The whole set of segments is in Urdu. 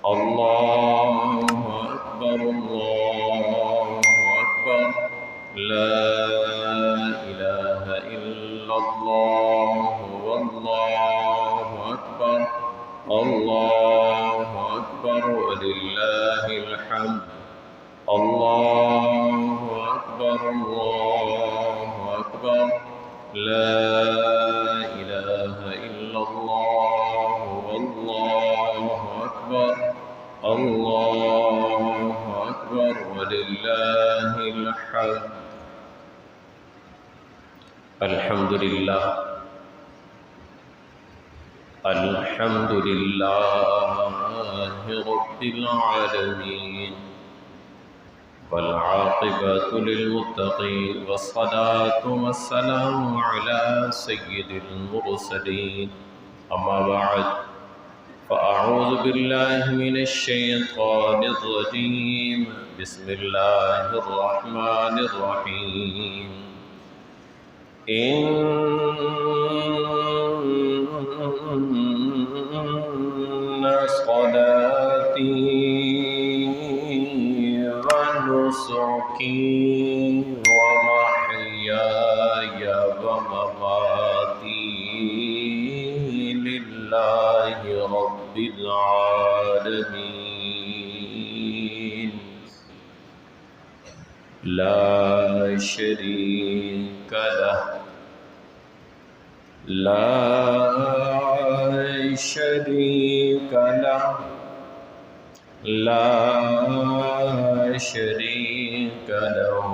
الله أكبر الله أكبر لا إله إلا الله والله أكبر الله أكبر ولله الحمد الله أكبر الله أكبر لا إله إلا الله والله أكبر الله أكبر ولله الحمد. الحمد لله الحمد لله رب العالمين والعاقبة للمتقين والصلاة والسلام على سيد المرسلين أما بعد فأعوذ بالله من الشيطان الرجيم بسم الله الرحمن الرحيم إن صلاتي ونسكي ومحياي ومماتي لله رب العالمين لا شريك له لا شريك له لا شريك له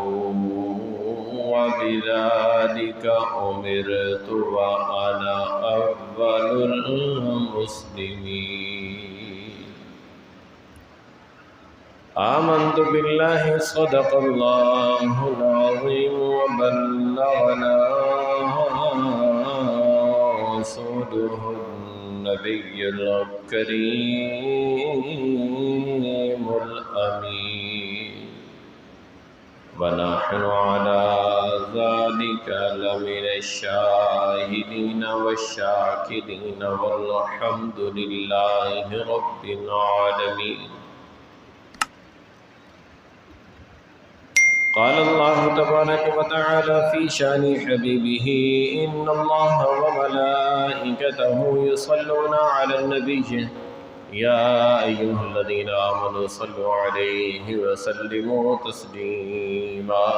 وبذلك أمرت وأنا أول المسلمين. آمنت بالله صدق الله العظيم وبلغنا رسوله النبي الكريم الأمين ونحن على ذلك لمن الشاهدين والشاكرين والحمد لله رب العالمين. قال الله تبارك وتعالى في شان حبيبه إن الله وملائكته يصلون على النبي يا أيها الذين آمنوا صلوا عليه وسلموا تسليما.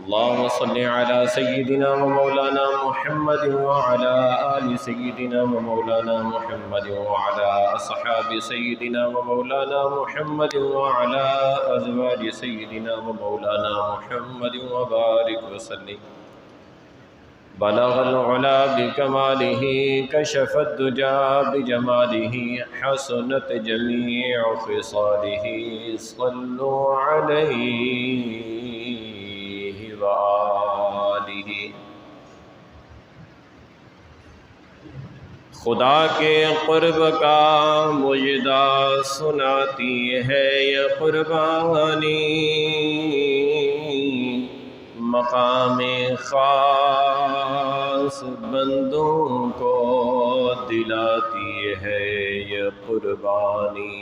اللهم صل على سيدنا ومولانا محمد وعلى آل سيدنا ومولانا محمد وعلى أصحاب سيدنا ومولانا محمد وعلى أزواج سيدنا ومولانا محمد وبارك وسلم. بلغ العلا بكماله كشف الدجى بجماله حسنت جميع خصاله صلوا عليه وآلہ. خدا کے قرب کا مجدہ سناتی ہے یہ قربانی مقام خاص بندوں کو دلاتی ہے یہ قربانی.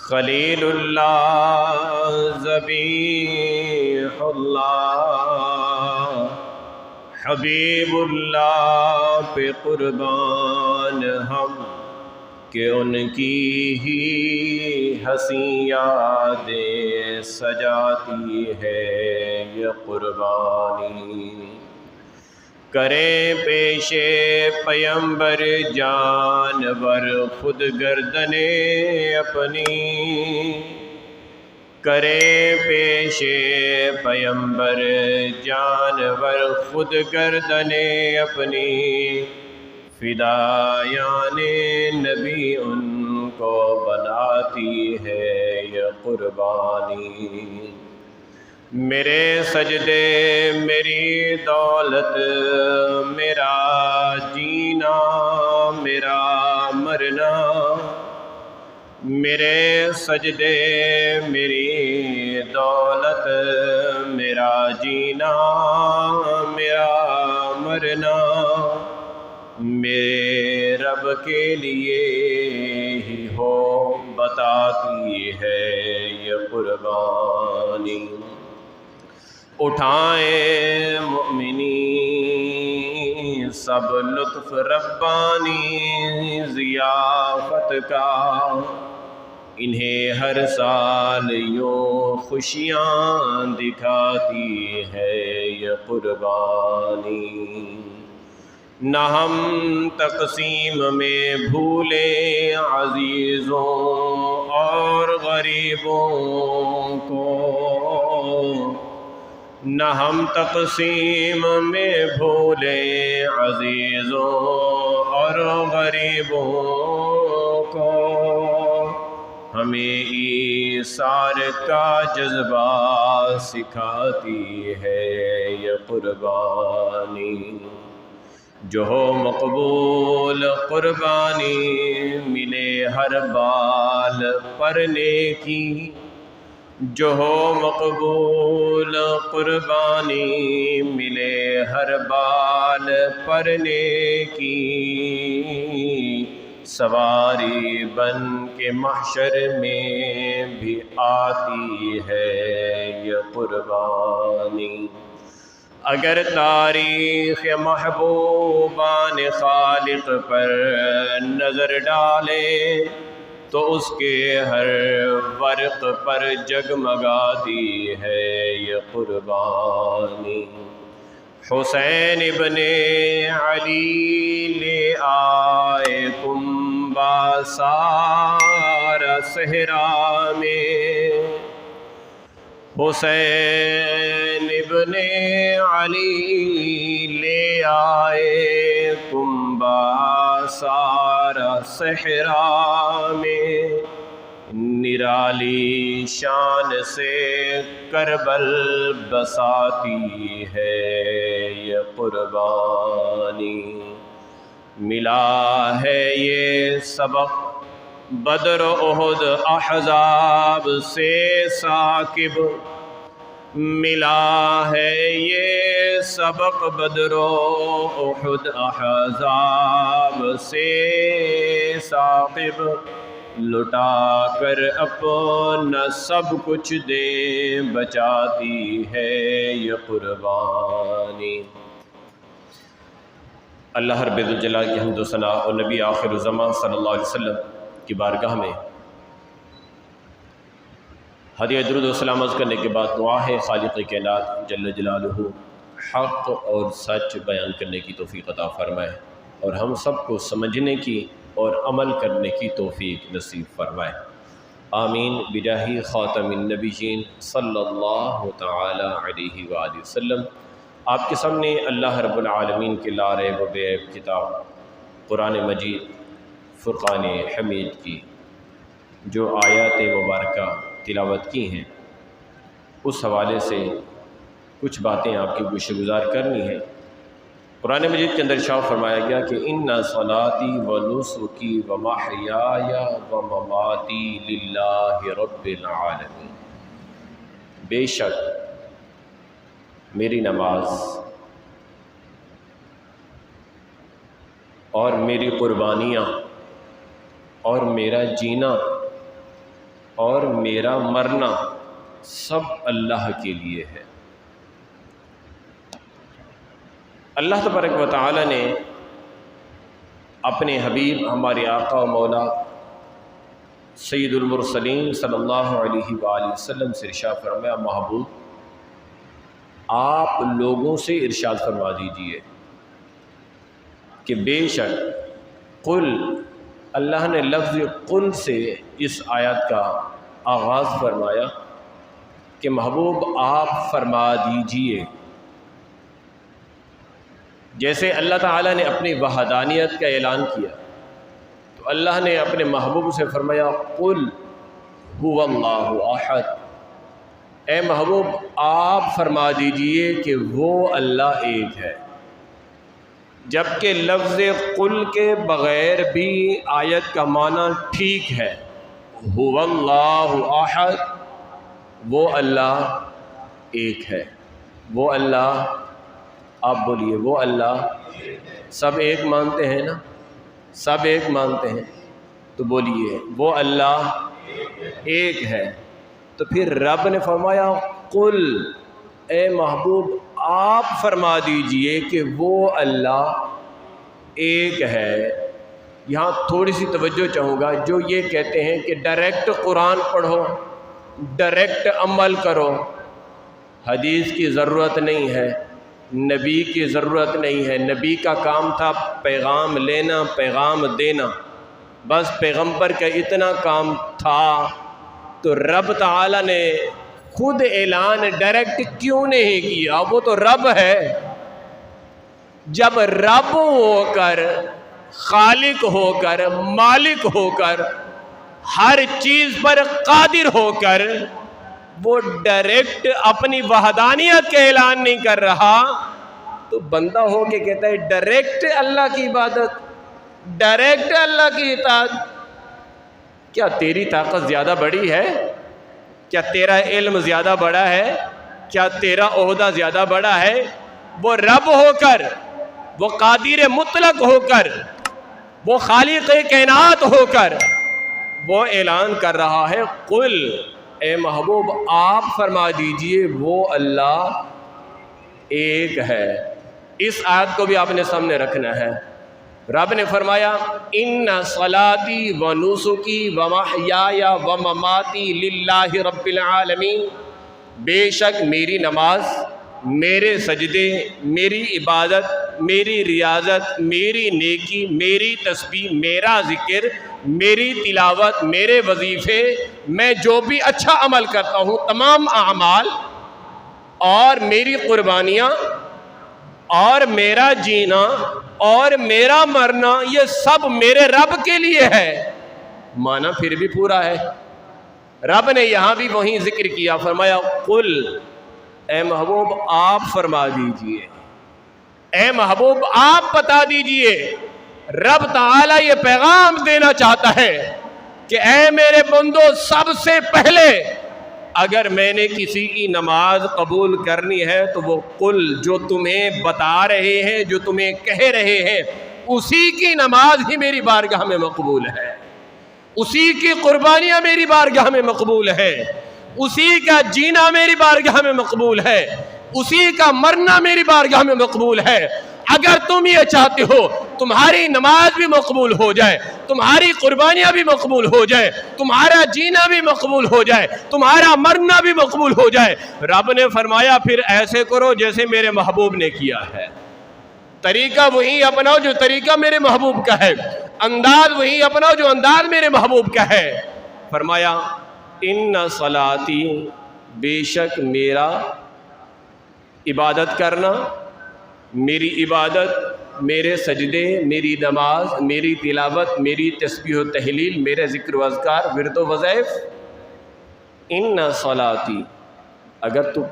خلیل اللہ ذبیح اللہ حبیب اللہ پہ قربان ہم کہ ان کی ہی حسین یادیں سجاتی ہے یہ قربانی. کرے پیش پیمبر جانور خود گردنے اپنی کرے پیش پیمبر جانور خود گردنے اپنی فدایان نبی ان کو بناتی ہے یہ قربانی. میرے سجدے میری دولت میرا جینا میرا مرنا میرے سجدے میری دولت میرا جینا میرا مرنا میرے رب کے لیے ہی ہو بتاتی ہے یہ قربانی۔ اٹھائیں مومنین سب لطف ربانی ضیافت کا، انہیں ہر سال یوں خوشیاں دکھاتی ہے یہ قربانی۔ نہ ہم تقسیم میں بھولیں عزیزوں اور غریبوں کو، نہ ہم تقسیم میں بھولیں عزیزوں اور غریبوں کو، ہمیں ایثار کا جذبہ سکھاتی ہے یہ قربانی۔ جو ہو مقبول قربانی ملے ہر بال پر نیکی، جو ہو مقبول قربانی ملے ہر بال پر نیکی، سواری بن کے محشر میں بھی آتی ہے یہ قربانی۔ اگر تاریخ محبوبان خالق پر نظر ڈالیں تو اس کے ہر ورق پر جگمگاتی ہے یہ قربانی۔ حسین ابن علی لے آئے کنبہ سارا صحرا میں، حسین ابن علی لے آئے کنبہ سارا صحرا میں، نرالی شان سے کربل بساتی ہے یہ قربانی۔ ملا ہے یہ سبق بدر و احد احزاب سے ثاقب، ملا ہے یہ سبق بدر و احد احزاب سے ثاقب، لٹا کر اپنا سب کچھ دے بچاتی ہے یہ قربانی۔ اللہ رب الجلال کی حمد و ثنا اور نبی آخر الزمان صلی اللہ علیہ وسلم کی بارگاہ میں ہدیہ درود و سلام عرض کرنے کے بعد دعا ہے خالق کائنات جل جلالہ حق اور سچ بیان کرنے کی توفیق عطا فرمائے، اور ہم سب کو سمجھنے کی اور عمل کرنے کی توفیق نصیب فرمائے، آمین بجاہ خاتم النبیین صلی اللہ تعالی علیہ وآلہ وسلم۔ آپ کے سامنے اللہ رب العالمین کے لا ریب و بے عیب کتاب قرآن مجید فرقان حمید کی جو آیات مبارکہ تلاوت کی ہیں، اس حوالے سے کچھ باتیں آپ کی گوش گزار کرنی ہیں۔ قرآن مجید کے اندر ارشاد فرمایا گیا کہ ان صلاتی و نسکی و محیای و مماتی للہ رب العالمین، بے شک میری نماز اور میری قربانیاں اور میرا جینا اور میرا مرنا سب اللہ کے لیے ہے۔ اللہ تبارک و تعالی نے اپنے حبیب ہمارے آقا و مولا سید المرسلین صلی اللہ علیہ وآلہ وسلم سے ارشاد فرمایا، محبوب آپ لوگوں سے ارشاد فرما دیجئے کہ بے شک قل، اللہ نے لفظ قل سے اس آیت کا آغاز فرمایا کہ محبوب آپ فرما دیجئے۔ جیسے اللہ تعالیٰ نے اپنی وحدانیت کا اعلان کیا تو اللہ نے اپنے محبوب سے فرمایا قل هو اللہ احد، اے محبوب آپ فرما دیجئے کہ وہ اللہ ایک ہے۔ جبکہ لفظ قل کے بغیر بھی آیت کا معنی ٹھیک ہے، هو اللہ احد، وہ اللہ ایک ہے، وہ اللہ، آپ بولیے وہ اللہ، سب ایک مانتے ہیں نا، سب ایک مانتے ہیں، تو بولیے وہ اللہ ایک ہے۔ تو پھر رب نے فرمایا قل، اے محبوب آپ فرما دیجئے کہ وہ اللہ ایک ہے۔ یہاں تھوڑی سی توجہ چاہوں گا، جو یہ کہتے ہیں کہ ڈائریکٹ قرآن پڑھو، ڈائریکٹ عمل کرو، حدیث کی ضرورت نہیں ہے، نبی کی ضرورت نہیں ہے، نبی کا کام تھا پیغام لینا، پیغام دینا، بس پیغمبر کا اتنا کام تھا، تو رب تعالیٰ نے خود اعلان ڈائریکٹ کیوں نہیں کیا؟ وہ تو رب ہے۔ جب رب ہو کر، خالق ہو کر، مالک ہو کر، ہر چیز پر قادر ہو کر وہ ڈائریکٹ اپنی وحدانیت کا اعلان نہیں کر رہا، تو بندہ ہو کے کہتا ہے ڈائریکٹ اللہ کی عبادت، ڈائریکٹ اللہ کی اطاعت۔ کیا تیری طاقت زیادہ بڑی ہے؟ کیا تیرا علم زیادہ بڑا ہے؟ کیا تیرا عہدہ زیادہ بڑا ہے؟ وہ رب ہو کر، وہ قادر مطلق ہو کر، وہ خالق کائنات ہو کر وہ اعلان کر رہا ہے قل، اے محبوب آپ فرما دیجئے وہ اللہ ایک ہے۔ اس آیت کو بھی آپ نے سامنے رکھنا ہے۔ رب نے فرمایا ان صلاتی و نسکی و محیای و مماتی للہ رب العالمین، بے شک میری نماز، میرے سجدے، میری عبادت، میری ریاضت، میری نیکی، میری تسبیح، میرا ذکر، میری تلاوت، میرے وظیفے، میں جو بھی اچھا عمل کرتا ہوں، تمام اعمال اور میری قربانیاں اور میرا جینا اور میرا مرنا، یہ سب میرے رب کے لیے ہے۔ معنی پھر بھی پورا ہے۔ رب نے یہاں بھی وہیں ذکر کیا، فرمایا قل، اے محبوب آپ فرما دیجئے، اے محبوب آپ بتا دیجئے۔ رب تعالیٰ یہ پیغام دینا چاہتا ہے کہ اے میرے بندو، سب سے پہلے اگر میں نے کسی کی نماز قبول کرنی ہے تو وہ قل، جو تمہیں بتا رہے ہیں، جو تمہیں کہہ رہے ہیں، اسی کی نماز ہی میری بارگاہ میں مقبول ہے، اسی کی قربانیاں میری بارگاہ میں مقبول ہے، اسی کا جینا میری بارگاہ میں مقبول ہے، اسی کا مرنا میری بارگاہ میں مقبول ہے۔ اگر تم یہ چاہتے ہو تمہاری نماز بھی مقبول ہو جائے، تمہاری قربانیاں بھی مقبول ہو جائے، تمہارا جینا بھی مقبول ہو جائے، تمہارا مرنا بھی مقبول ہو جائے، رب نے فرمایا پھر ایسے کرو جیسے میرے محبوب نے کیا ہے۔ طریقہ وہی اپناؤ جو طریقہ میرے محبوب کا ہے، انداز وہی اپناؤ جو انداز میرے محبوب کا ہے۔ فرمایا ان صلاتی، بے شک میرا عبادت کرنا، میری عبادت، میرے سجدے، میری نماز، میری تلاوت، میری تسبیح و تحلیل، میرے ذکر و اذکار، ورد و وظائف، ان صلاتی، اگر تو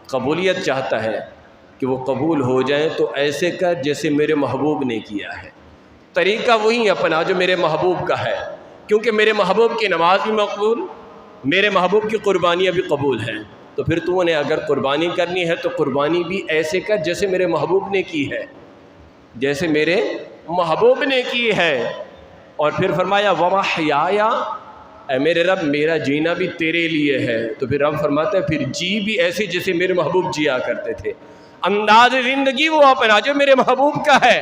قبولیت چاہتا ہے کہ وہ قبول ہو جائیں تو ایسے کر جیسے میرے محبوب نے کیا ہے۔ طریقہ وہی اپنا جو میرے محبوب کا ہے، کیونکہ میرے محبوب کی نماز بھی مقبول، میرے محبوب کی قربانیاں بھی قبول ہیں، تو پھر تو نے اگر قربانی کرنی ہے تو قربانی بھی ایسے کر جیسے میرے محبوب نے کی ہے، جیسے میرے محبوب نے کی ہے۔ اور پھر فرمایا وَمَحْيَايَ، اے میرے رب میرا جینا بھی تیرے لیے ہے، تو پھر رب فرماتا ہے پھر جی بھی ایسے جیسے میرے محبوب جیا کرتے تھے۔ انداز زندگی وہ اپنا جو میرے محبوب کا ہے،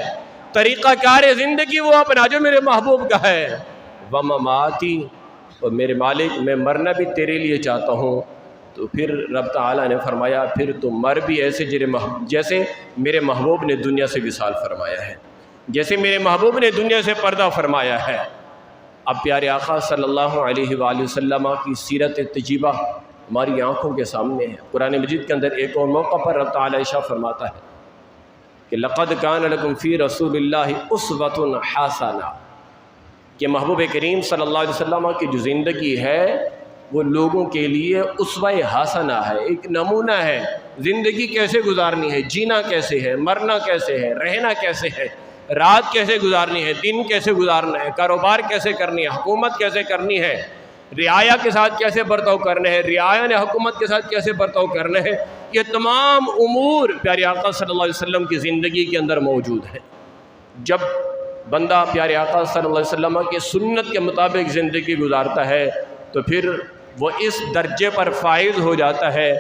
طریقہ کار زندگی وہ اپنا جو میرے محبوب کا ہے۔ وَمَمَاتِي، اور میرے مالک میں مرنا بھی تیرے لیے چاہتا ہوں۔ تو پھر رب تعالیٰ نے فرمایا پھر تو مر بھی ایسے جیسے میرے محبوب نے دنیا سے وصال فرمایا ہے، جیسے میرے محبوب نے دنیا سے پردہ فرمایا ہے۔ اب پیارے آقا صلی اللہ علیہ وآلہ وسلم کی سیرت طیبہ ہماری آنکھوں کے سامنے ہے۔ قرآن مجید کے اندر ایک اور موقع پر رب تعالیٰ ارشاد فرماتا ہے کہ لَقَدْ كَانَ لَكُمْ فِي رَسُولِ اللَّهِ أُسْوَةٌ حَسَنَةٌ، کہ محبوب کریم صلی اللہ علیہ وسلم کی جو زندگی ہے وہ لوگوں کے لیے اسوہ حسنہ ہے، ایک نمونہ ہے، زندگی کیسے گزارنی ہے، جینا کیسے ہے، مرنا کیسے ہے، رہنا کیسے ہے، رات کیسے گزارنی ہے، دن کیسے گزارنا ہے، کاروبار کیسے کرنی ہے، حکومت کیسے کرنی ہے، رعایا کے ساتھ کیسے برتاؤ کرنا ہے، رعایا نے حکومت کے ساتھ کیسے برتاؤ کرنا ہے، یہ تمام امور پیارے آقا صلی اللہ علیہ وسلم کی زندگی کے اندر موجود ہیں۔ جب بندہ پیارے آقا صلی اللہ علیہ وسلم کی سنت کے مطابق زندگی گزارتا ہے تو پھر وہ اس درجے پر فائز ہو جاتا ہے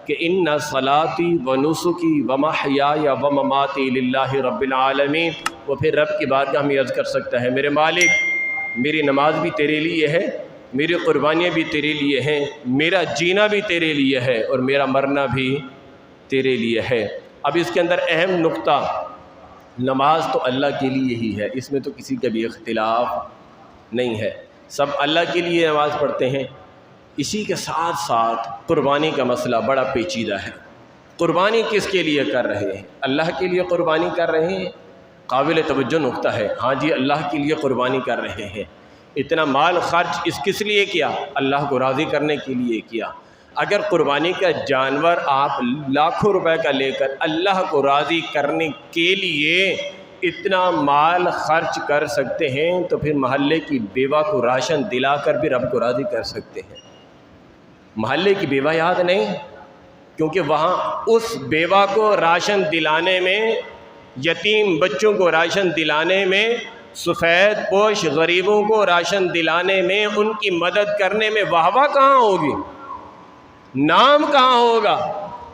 کہ ان صلاتی و نسکی و محیای و مماتی للہ رب العالمین. وہ پھر رب کی بارگاہ میں عرض کر سکتا ہے میرے مالک میری نماز بھی تیرے لیے ہے، میری قربانیاں بھی تیرے لیے ہیں، میرا جینا بھی تیرے لیے ہے اور میرا مرنا بھی تیرے لیے ہے. اب اس کے اندر اہم نقطہ، نماز تو اللہ کے لیے ہی ہے، اس میں تو کسی کا بھی اختلاف نہیں ہے، سب اللہ کے لیے نماز پڑھتے ہیں. اسی کے ساتھ ساتھ قربانی کا مسئلہ بڑا پیچیدہ ہے. قربانی کس کے لیے کر رہے ہیں؟ اللہ کے لیے قربانی کر رہے ہیں. قابل توجہ نقطہ ہے. ہاں جی اللہ کے لیے قربانی کر رہے ہیں. اتنا مال خرچ اس کس لیے کیا؟ اللہ کو راضی کرنے کے لیے کیا. اگر قربانی کا جانور آپ لاکھوں روپے کا لے کر اللہ کو راضی کرنے کے لیے اتنا مال خرچ کر سکتے ہیں تو پھر محلے کی بیوہ کو راشن دلا کر بھی رب کو راضی کر سکتے ہیں. محلے کی بیوہ یاد نہیں، کیونکہ وہاں اس بیوہ کو راشن دلانے میں، یتیم بچوں کو راشن دلانے میں، سفید پوش غریبوں کو راشن دلانے میں، ان کی مدد کرنے میں واہ واہ کہاں ہوگی، نام کہاں ہوگا؟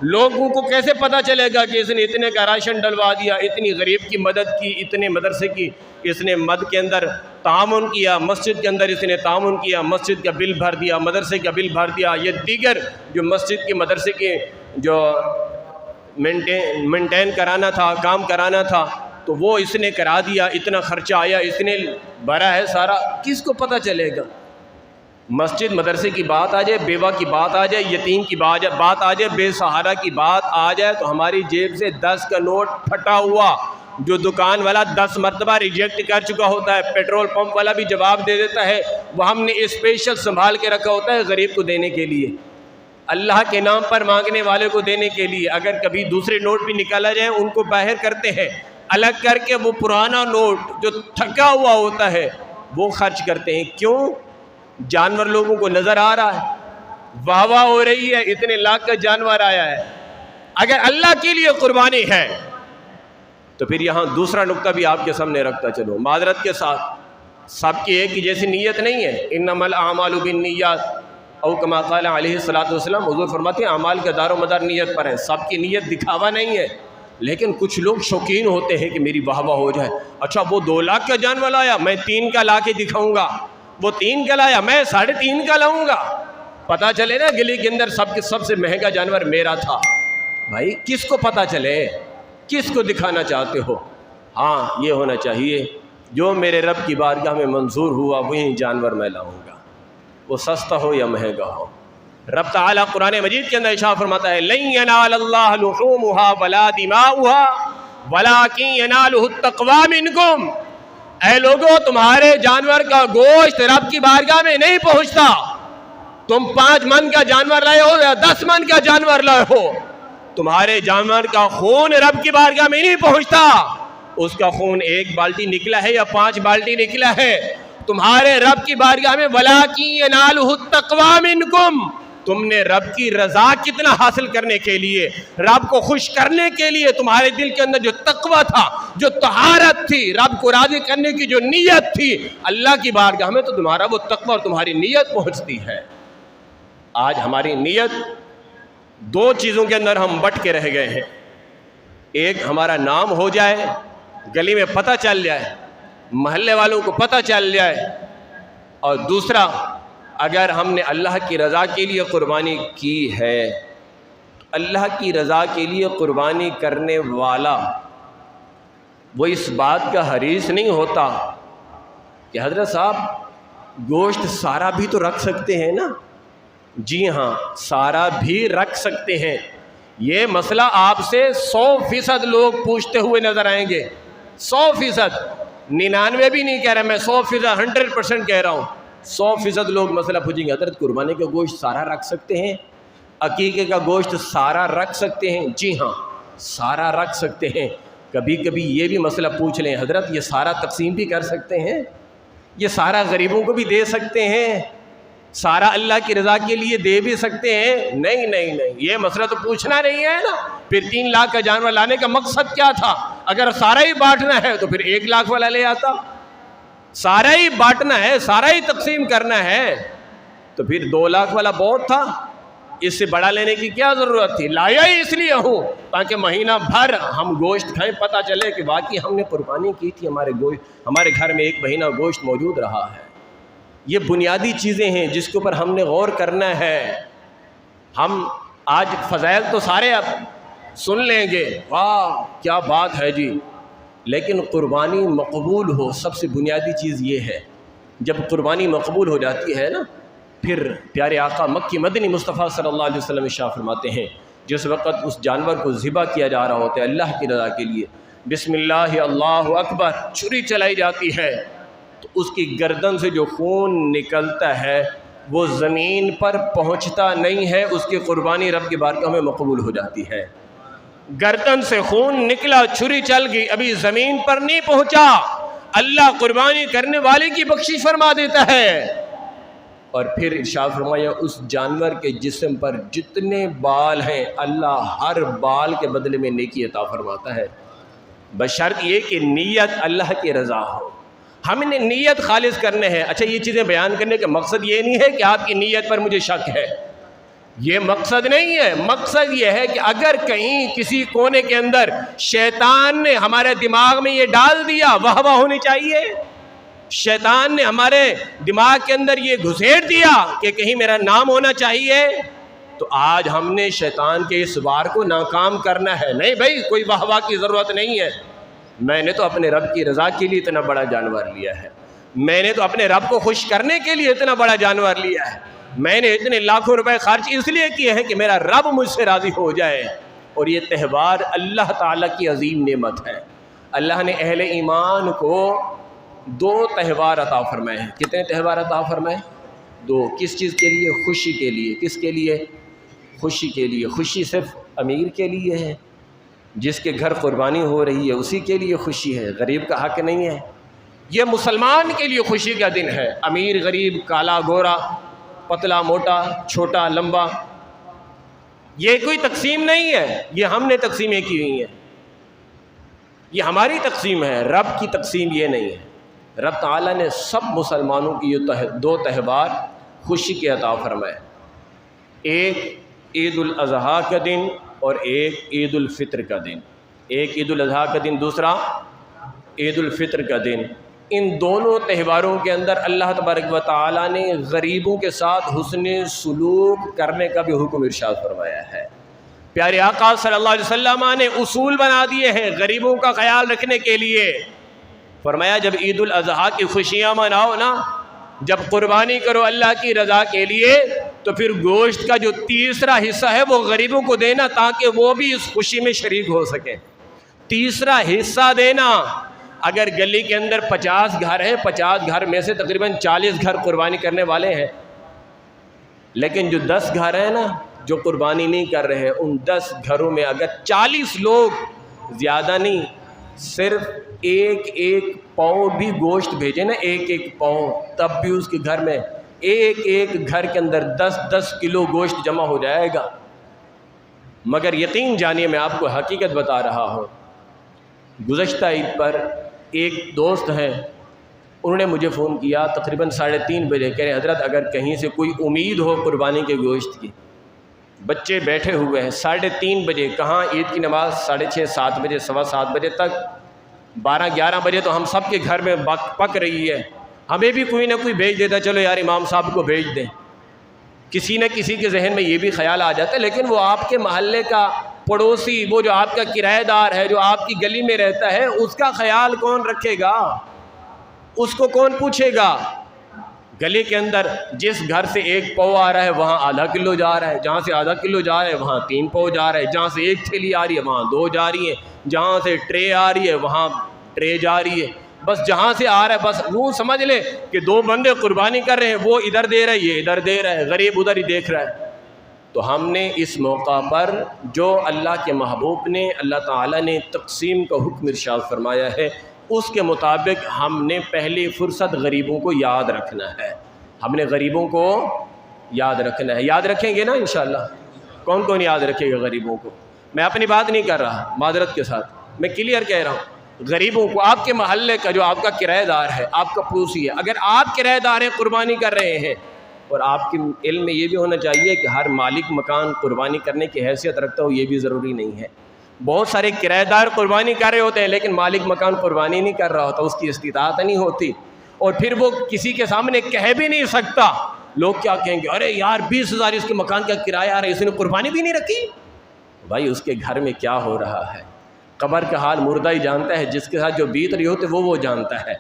لوگوں کو کیسے پتہ چلے گا کہ اس نے اتنے کا راشن ڈلوا دیا، اتنی غریب کی مدد کی، اتنے مدرسے کی اس نے مد کے اندر تعاون کیا، مسجد کے اندر اس نے تعاون کیا، مسجد کا بل بھر دیا، مدرسے کا بل بھر دیا، یہ دیگر جو مسجد کے مدرسے کے جو مینٹین کرانا تھا، کام کرانا تھا تو وہ اس نے کرا دیا، اتنا خرچہ آیا، اس نے بھرا ہے سارا. کس کو پتہ چلے گا؟ مسجد مدرسے کی بات آ جائے، بیوہ کی بات آ جائے، یتیم کی بات آ جائے، بے سہارا کی بات آ جائے تو ہماری جیب سے 10 کا نوٹ پھٹا ہوا جو دکان والا 10 مرتبہ ریجیکٹ کر چکا ہوتا ہے، پیٹرول پمپ والا بھی جواب دے دیتا ہے، وہ ہم نے اسپیشل سنبھال کے رکھا ہوتا ہے غریب کو دینے کے لیے، اللہ کے نام پر مانگنے والے کو دینے کے لیے. اگر کبھی دوسرے نوٹ بھی نکالا جائے ان کو باہر کرتے ہیں، الگ کر کے وہ پرانا نوٹ جو تھکا ہوا ہوتا ہے وہ خرچ کرتے ہیں. کیوں؟ جانور لوگوں کو نظر آ رہا ہے، واہ واہ ہو رہی ہے، اتنے لاکھ کا جانور آیا ہے. اگر اللہ کے لیے قربانی ہے تو پھر یہاں دوسرا نقطہ بھی آپ کے سامنے رکھتا چلو، معذرت کے ساتھ سب کی ایک ہی جیسی نیت نہیں ہے. انما الاعمال بالنیات او کما قال علیہ الصلوۃ والسلام. حضور فرماتے ہیں اعمال کا دار و مدار نیت پر ہے، سب کی نیت دکھاوا نہیں ہے. لیکن کچھ لوگ شوقین ہوتے ہیں کہ میری واہ واہ ہو جائے، اچھا وہ 2 لاکھ کا جانور لایا میں 3 کا لا کے دکھاؤں گا، وہ 3 کا لایا میں 3.5 کا لاؤں گا، پتہ چلے نا گلی کے اندر سب سے مہنگا جانور میرا تھا. بھائی کس کو پتہ چلے؟ کس کو دکھانا چاہتے ہو؟ ہاں یہ ہونا چاہیے جو میرے رب کی بارگاہ میں منظور ہوا وہی جانور میں لاؤں گا، وہ سستا ہو یا مہنگا ہو. رب تعالیٰ قرآن مجید کے اندر ارشاد فرماتا ہے لن ینال اللہ لحومها ولا دماؤها ولکن ینالہ التقوی منکم. اے لوگوں تمہارے جانور کا گوشت رب کی بارگاہ میں نہیں پہنچتا. تم 5 من کا جانور لائے ہو یا 10 من کا جانور لائے ہو، تمہارے جانور کا خون رب کی بارگاہ میں نہیں پہنچتا. اس کا خون 1 بالٹی نکلا ہے یا 5 بالٹی نکلا ہے، تمہارے رب کی بارگاہ میں وَلَٰكِن يَنَالُهُ التَّقْوَىٰ مِنْكُمْ. تم نے رب کی رضا کتنا حاصل کرنے کے لیے، رب کو خوش کرنے کے لیے تمہارے دل کے اندر جو تقوی تھا، جو طہارت تھی، رب کو راضی کرنے کی جو نیت تھی، اللہ کی بارگاہ میں تو تمہارا وہ تقوی اور تمہاری نیت پہنچتی ہے. آج ہماری نیت 2 چیزوں کے اندر ہم بٹ کے رہ گئے ہیں. ایک ہمارا نام ہو جائے، گلی میں پتہ چل جائے، محلے والوں کو پتہ چل جائے، اور دوسرا اگر ہم نے اللہ کی رضا کے لیے قربانی کی ہے، اللہ کی رضا کے لیے قربانی کرنے والا وہ اس بات کا حریص نہیں ہوتا کہ حضرت صاحب گوشت سارا بھی تو رکھ سکتے ہیں نا. جی ہاں سارا بھی رکھ سکتے ہیں. یہ مسئلہ آپ سے 100% لوگ پوچھتے ہوئے نظر آئیں گے. 100%، 99 بھی نہیں کہہ رہا میں، 100%، 100% کہہ رہا ہوں. 100% لوگ مسئلہ پوچھیں گے حضرت قربانی کا گوشت سارا رکھ سکتے ہیں، عقیقے کا گوشت سارا رکھ سکتے ہیں؟ جی ہاں سارا رکھ سکتے ہیں. کبھی کبھی یہ بھی مسئلہ پوچھ لیں حضرت یہ سارا تقسیم بھی کر سکتے ہیں، یہ سارا غریبوں کو بھی دے سکتے ہیں، سارا اللہ کی رضا کے لیے دے بھی سکتے ہیں؟ نہیں نہیں نہیں، یہ مسئلہ تو پوچھنا نہیں ہے نا. پھر 3 لاکھ کا جانور لانے کا مقصد کیا تھا؟ اگر سارا ہی بانٹنا ہے تو پھر 1 لاکھ والا لے آتا. سارا ہی بانٹنا ہے، سارا ہی تقسیم کرنا ہے تو پھر 2 لاکھ والا بہت تھا. اس سے بڑا لینے کی کیا ضرورت تھی؟ لایا ہی اس لیے ہوں تاکہ مہینہ بھر ہم گوشت کھائیں، پتہ چلے کہ واقعی ہم نے قربانی کی تھی، ہمارے گھر میں 1 مہینہ گوشت موجود رہا ہے. یہ بنیادی چیزیں ہیں جس کے اوپر ہم نے غور کرنا ہے. ہم آج فضائل تو سارے اب سن لیں گے، واہ کیا بات ہے جی، لیکن قربانی مقبول ہو، سب سے بنیادی چیز یہ ہے. جب قربانی مقبول ہو جاتی ہے نا، پھر پیارے آقا مکی مدنی مصطفیٰ صلی اللہ علیہ وسلم ارشاد فرماتے ہیں جس وقت اس جانور کو ذبح کیا جا رہا ہوتا ہے اللہ کی رضا کے لیے، بسم اللہ اللہ اکبر، چھری چلائی جاتی ہے تو اس کی گردن سے جو خون نکلتا ہے وہ زمین پر پہنچتا نہیں ہے، اس کی قربانی رب کی بارگاہ میں مقبول ہو جاتی ہے. گردن سے خون نکلا، چھری چل گئی، ابھی زمین پر نہیں پہنچا، اللہ قربانی کرنے والے کی بخشش فرما دیتا ہے. اور پھر ارشاد فرمایا اس جانور کے جسم پر جتنے بال ہیں اللہ ہر بال کے بدلے میں نیکی عطا فرماتا ہے، بشرط یہ کہ نیت اللہ کی رضا ہو. ہم نے نیت خالص کرنے ہیں. اچھا یہ چیزیں بیان کرنے کا مقصد یہ نہیں ہے کہ آپ کی نیت پر مجھے شک ہے، یہ مقصد نہیں ہے. مقصد یہ ہے کہ اگر کہیں کسی کونے کے اندر شیطان نے ہمارے دماغ میں یہ ڈال دیا، واہ واہ ہونی چاہیے. شیطان نے ہمارے دماغ کے اندر یہ گھسیٹ دیا کہ کہیں میرا نام ہونا چاہیے، تو آج ہم نے شیطان کے اس وار کو ناکام کرنا ہے. نہیں بھائی، کوئی واہ واہ کی ضرورت نہیں ہے. میں نے تو اپنے رب کی رضا کے لیے اتنا بڑا جانور لیا ہے، میں نے تو اپنے رب کو خوش کرنے کے لیے اتنا بڑا جانور لیا ہے، میں نے اتنے لاکھوں روپے خرچ اس لیے کیے ہیں کہ میرا رب مجھ سے راضی ہو جائے. اور یہ تہوار اللہ تعالیٰ کی عظیم نعمت ہے. اللہ نے اہل ایمان کو 2 تہوار عطا فرمائے ہیں. کتنے تہوار عطا فرمائے؟ 2. کس چیز کے لیے؟ خوشی کے لیے. کس کے لیے؟ خوشی کے لیے. خوشی صرف امیر کے لیے ہے، جس کے گھر قربانی ہو رہی ہے اسی کے لیے خوشی ہے، غریب کا حق نہیں ہے. یہ مسلمان کے لیے خوشی کا دن ہے. امیر غریب، کالا گورا، پتلا موٹا، چھوٹا لمبا، یہ کوئی تقسیم نہیں ہے، یہ ہم نے تقسیمیں کی ہوئی ہیں، یہ ہماری تقسیم ہے، رب کی تقسیم یہ نہیں ہے. رب تعالیٰ نے سب مسلمانوں کی یہ 2 تہوار خوشی کے عطا فرمائے. ایک عید الاضحیٰ کا دن اور ایک عید الفطر کا دن. ایک عید الاضحیٰ کا دن، دوسرا عید الفطر کا دن. ان دونوں تہواروں کے اندر اللہ تبارک و تعالیٰ نے غریبوں کے ساتھ حسن سلوک کرنے کا بھی حکم ارشاد فرمایا ہے. پیارے آقا صلی اللہ علیہ وسلم نے اصول بنا دیے ہیں غریبوں کا خیال رکھنے کے لیے. فرمایا جب عید الاضحیٰ کی خوشیاں مناؤ نا، جب قربانی کرو اللہ کی رضا کے لیے، تو پھر گوشت کا جو تیسرا حصہ ہے وہ غریبوں کو دینا تاکہ وہ بھی اس خوشی میں شریک ہو سکیں. تیسرا حصہ دینا. اگر گلی کے اندر 50 گھر ہیں، 50 گھر میں سے تقریباً 40 گھر قربانی کرنے والے ہیں، لیکن جو 10 گھر ہیں نا جو قربانی نہیں کر رہے ہیں، ان 10 گھروں میں اگر 40 لوگ، زیادہ نہیں، صرف ایک پاؤں بھی گوشت بھیجے نا، ایک پاؤں، تب بھی اس کے گھر میں ایک گھر کے اندر 10 کلو گوشت جمع ہو جائے گا. مگر یقین جانیے میں آپ کو حقیقت بتا رہا ہوں، گزشتہ عید پر ایک دوست ہیں، انہوں نے مجھے فون کیا تقریباً 3:30 بجے، کہہ رہے ہیں حضرت اگر کہیں سے کوئی امید ہو قربانی کے گوشت کی، بچے بیٹھے ہوئے ہیں. 3:30 بجے کہاں، عید کی نماز 6:30 7 بجے، 7:15 بجے تک، 12-11 بجے تو ہم سب کے گھر میں پک رہی ہے. ہمیں بھی کوئی نہ کوئی بھیج دیتا، چلو یار امام صاحب کو بھیج دیں. کسی نہ کسی کے ذہن میں یہ بھی خیال آ جاتا ہے، لیکن وہ آپ کے محلے کا پڑوسی، وہ جو آپ کا کرایہ دار ہے، جو آپ کی گلی میں رہتا ہے، اس کا خیال کون رکھے گا؟ اس کو کون پوچھے گا؟ گلی کے اندر جس گھر سے 1 پاؤ آ رہا ہے وہاں آدھا کلو جا رہا ہے، جہاں سے آدھا کلو جا رہا ہے وہاں 3 پاؤ جا رہا ہے، جہاں سے 1 تھیلی آ رہی ہے وہاں 2 جا رہی ہیں، جہاں سے ٹرے آ رہی ہے وہاں ٹرے جا رہی ہے. بس جہاں سے آ رہا ہے بس وہ سمجھ لے کہ 2 بندے قربانی کر رہے ہیں، وہ ادھر دے رہا ہے، یہ ادھر دے رہا ہے، غریب ادھر ہی دیکھ رہا ہے. تو ہم نے اس موقع پر جو اللہ کے محبوب نے، اللہ تعالیٰ نے تقسیم کا حکم ارشاد فرمایا ہے، اس کے مطابق ہم نے پہلی فرصت غریبوں کو یاد رکھنا ہے. ہم نے غریبوں کو یاد رکھنا ہے. یاد رکھیں گے نا انشاءاللہ؟ کون کون یاد رکھے گا غریبوں کو؟ میں اپنی بات نہیں کر رہا، معذرت کے ساتھ، میں کلیئر کہہ رہا ہوں، غریبوں کو، آپ کے محلے کا جو آپ کا کرایہ دار ہے، آپ کا پڑوسی ہے، اگر آپ کرایہ دار ہیں قربانی کر رہے ہیں، اور آپ کے علم میں یہ بھی ہونا چاہیے کہ ہر مالک مکان قربانی کرنے کی حیثیت رکھتا ہو، یہ بھی ضروری نہیں ہے۔ بہت سارے کرایہ دار قربانی کر رہے ہوتے ہیں لیکن مالک مکان قربانی نہیں کر رہا ہوتا، اس کی استطاعت نہیں ہوتی، اور پھر وہ کسی کے سامنے کہہ بھی نہیں سکتا۔ لوگ کیا کہیں گے، ارے یار 20,000 اس کے مکان کا کرایہ آ رہا ہے، اس نے قربانی بھی نہیں رکھی۔ بھائی اس کے گھر میں کیا ہو رہا ہے، قبر کا حال مردہ ہی جانتا ہے، جس کے ساتھ جو بیت رہی ہوتی وہ جانتا ہے۔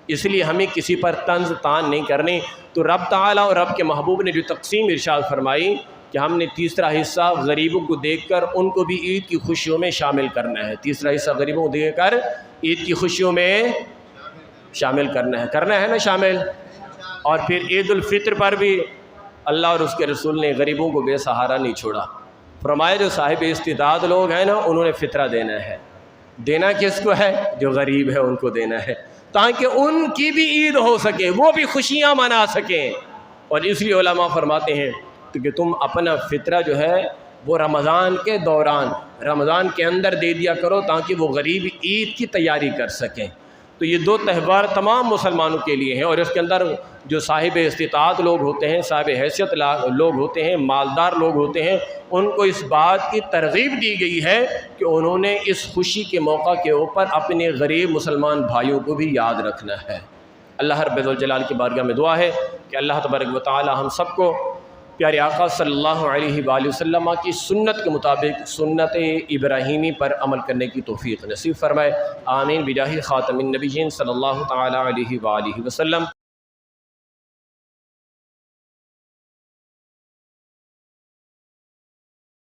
اس لیے ہمیں کسی پر طنز تان نہیں کرنی۔ تو رب تعالیٰ اور رب کے محبوب نے جو تقسیم ارشاد فرمائی کہ ہم نے تیسرا حصہ غریبوں کو دیکھ کر ان کو بھی عید کی خوشیوں میں شامل کرنا ہے، تیسرا حصہ غریبوں کو دیکھ کر عید کی خوشیوں میں شامل کرنا ہے نا شامل۔ اور پھر عید الفطر پر بھی اللہ اور اس کے رسول نے غریبوں کو بے سہارا نہیں چھوڑا، فرمایا جو صاحب استطاعت لوگ ہیں نا انہوں نے فطرہ دینا ہے۔ دینا کس کو ہے؟ جو غریب ہے ان کو دینا ہے، تاکہ ان کی بھی عید ہو سکے، وہ بھی خوشیاں منا سکیں۔ اور اس لیے علماء فرماتے ہیں کہ تم اپنا فطرہ جو ہے وہ رمضان کے دوران، رمضان کے اندر دے دیا کرو تاکہ وہ غریب عید کی تیاری کر سکیں۔ تو یہ دو تہوار تمام مسلمانوں کے لیے ہیں، اور اس کے اندر جو صاحب استطاعت لوگ ہوتے ہیں، صاحب حیثیت لوگ ہوتے ہیں، مالدار لوگ ہوتے ہیں، ان کو اس بات کی ترغیب دی گئی ہے کہ انہوں نے اس خوشی کے موقع کے اوپر اپنے غریب مسلمان بھائیوں کو بھی یاد رکھنا ہے۔ اللہ رب الجلال کی بارگاہ میں دعا ہے کہ اللہ تبارک و تعالی ہم سب کو پیارے آقا صلی اللہ علیہ وآلہ وسلم کی سنت کے مطابق سنت ابراہیمی پر عمل کرنے کی توفیق نصیب فرمائے۔ آمین بجاہ خاتم النبیین صلی اللہ تعالی علیہ وآلہ وسلم۔